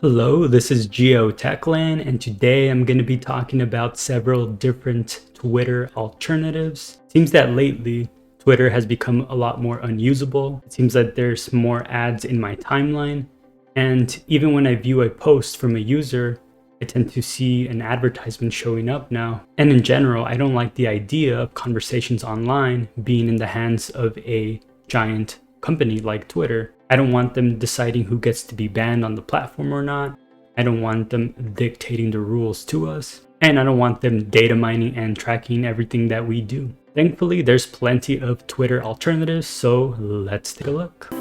Hello, this is Geotech and today I'm going to be talking about several different Twitter alternatives. It seems that lately Twitter has become a lot more unusable. It seems that there's more ads in my timeline, and even when I view a post from a user, I tend to see an advertisement showing up now. And in general, I don't like the idea of conversations online being in the hands of a giant company like Twitter. I don't want them deciding who gets to be banned on the platform or not. I don't want them dictating the rules to us. And I don't want them data mining and tracking everything that we do. Thankfully, there's plenty of Twitter alternatives, so let's take a look.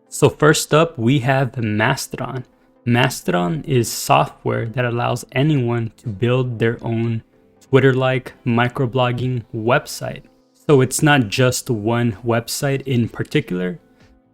So first up, we have Mastodon. Mastodon is software that allows anyone to build their own Twitter-like microblogging website. So it's not just one website in particular,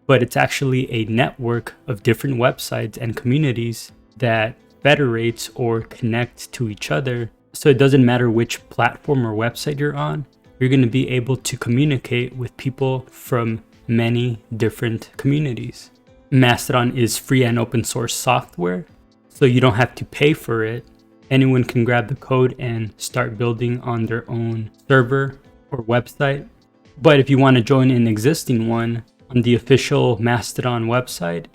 but it's actually a network of different websites and communities that federate or connect to each other. So it doesn't matter which platform or website you're on, you're going to be able to communicate with people from many different communities. Mastodon is free and open source software, so you don't have to pay for it. Anyone can grab the code and start building on their own server or website. But if you want to join an existing one, on the official Mastodon website,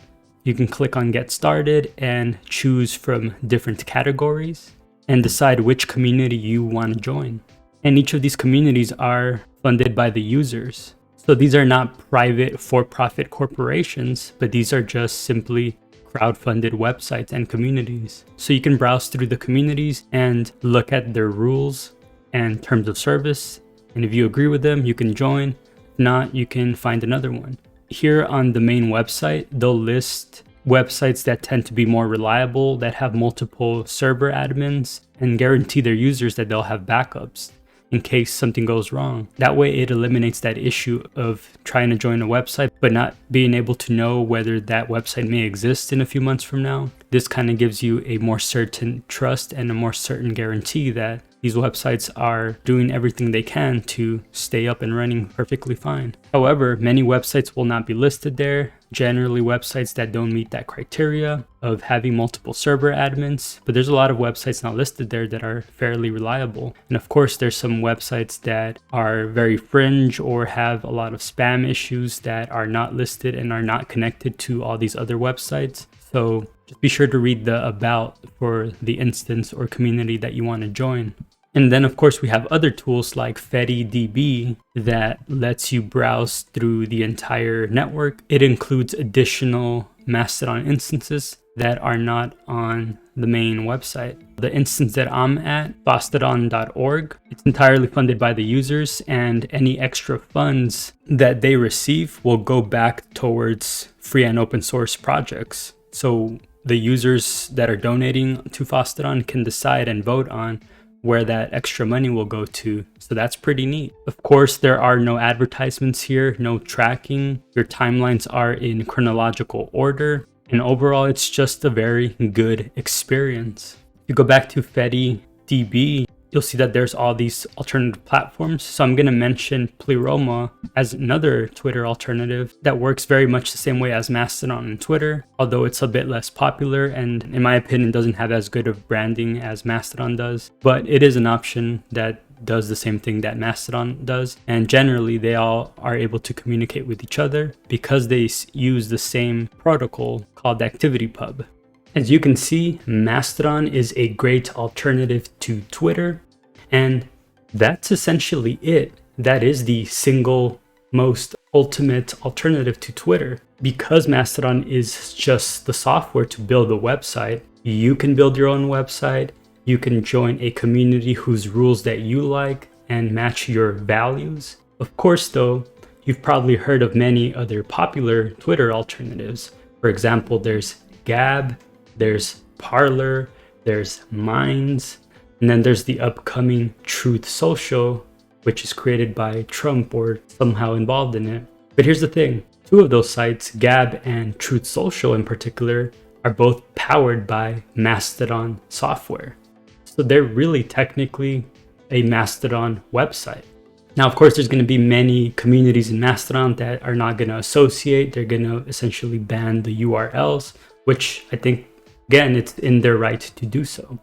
you can click on Get Started and choose from different categories and decide which community you want to join. And each of these communities are funded by the users. So these are not private for-profit corporations, but these are just simply crowd-funded websites and communities. So you can browse through the communities and look at their rules and terms of service. And if you agree with them, you can join. If not, you can find another one. Here on the main website, they'll list websites that tend to be more reliable, that have multiple server admins, and guarantee their users that they'll have backups in case something goes wrong. That way it eliminates that issue of trying to join a website but not being able to know whether that website may exist in a few months from now. This kind of gives you a more certain trust and a more certain guarantee that these websites are doing everything they can to stay up and running perfectly fine. However, many websites will not be listed there. Generally websites that don't meet that criteria of having multiple server admins, but there's a lot of websites not listed there that are fairly reliable. And of course, there's some websites that are very fringe or have a lot of spam issues that are not listed and are not connected to all these other websites. So just be sure to read the about for the instance or community that you want to join. And then of course we have other tools like FettyDB that lets you browse through the entire network. It includes additional Mastodon instances that are not on the main website. The instance that I'm at, mastodon.org, it's entirely funded by the users, and any extra funds that they receive will go back towards free and open source projects. So the users that are donating to Mastodon can decide and vote on where that extra money will go to. So that's pretty neat. Of course, there are no advertisements here, no tracking. Your timelines are in chronological order. And overall, it's just a very good experience. If you go back to FettyDB, you'll see that there's all these alternative platforms. So I'm going to mention Pleroma as another Twitter alternative that works very much the same way as Mastodon and Twitter, although it's a bit less popular and in my opinion doesn't have as good of branding as Mastodon does. But it is an option that does the same thing that Mastodon does, and generally they all are able to communicate with each other because they use the same protocol called ActivityPub. As you can see, Mastodon is a great alternative to Twitter, and that's essentially it. That is the single most ultimate alternative to Twitter. Because Mastodon is just the software to build a website, you can build your own website, you can join a community whose rules that you like and match your values. Of course though, you've probably heard of many other popular Twitter alternatives. For example, there's Gab, there's Parler, there's Minds, and then there's the upcoming Truth Social, which is created by Trump or somehow involved in it. But here's the thing, two of those sites, Gab and Truth Social in particular, are both powered by Mastodon software. So they're really technically a Mastodon website. Now, of course, there's going to be many communities in Mastodon that are not going to associate. They're going to essentially ban the URLs, which I think, again, it's in their right to do so.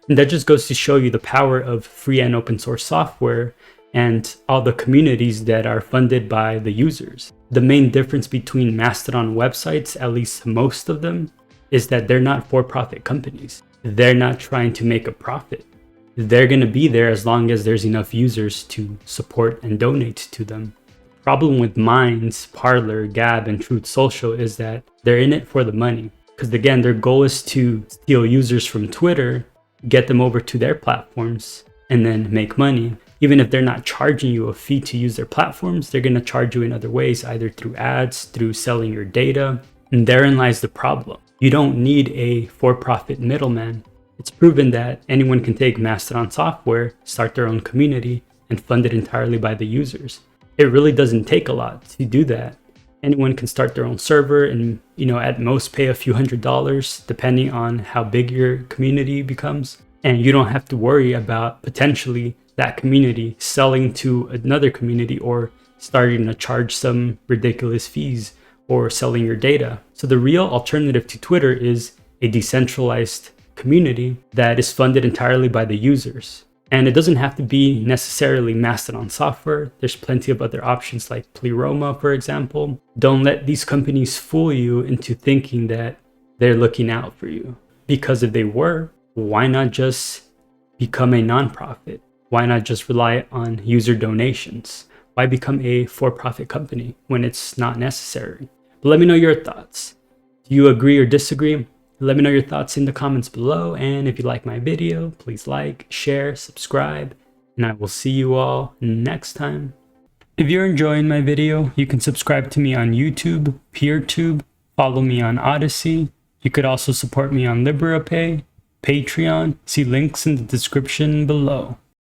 And that just goes to show you the power of free and open source software and all the communities that are funded by the users. The main difference between Mastodon websites, at least most of them, is that they're not for-profit companies. They're not trying to make a profit. They're going to be there as long as there's enough users to support and donate to them. The problem with Minds, Parler, Gab, and Truth Social is that they're in it for the money. Because again, their goal is to steal users from Twitter, get them over to their platforms, and then make money. Even if they're not charging you a fee to use their platforms, they're going to charge you in other ways, either through ads, through selling your data. And therein lies the problem. You don't need a for-profit middleman. It's proven that anyone can take Mastodon software, start their own community, and fund it entirely by the users. It really doesn't take a lot to do that. Anyone can start their own server and, at most pay a few $100s, depending on how big your community becomes. And you don't have to worry about potentially that community selling to another community or starting to charge some ridiculous fees or selling your data. So the real alternative to Twitter is a decentralized community that is funded entirely by the users. And it doesn't have to be necessarily Mastodon software. There's plenty of other options like Pleroma, for example. Don't let these companies fool you into thinking that they're looking out for you. Because if they were, why not just become a nonprofit? Why not just rely on user donations? Why become a for-profit company when it's not necessary? But let me know your thoughts. Do you agree or disagree? Let me know your thoughts in the comments below, and if you like my video, please like, share, subscribe, and I will see you all next time. If you're enjoying my video, you can subscribe to me on YouTube, PeerTube, follow me on Odyssey. You could also support me on LiberaPay, Patreon. See links in the description below.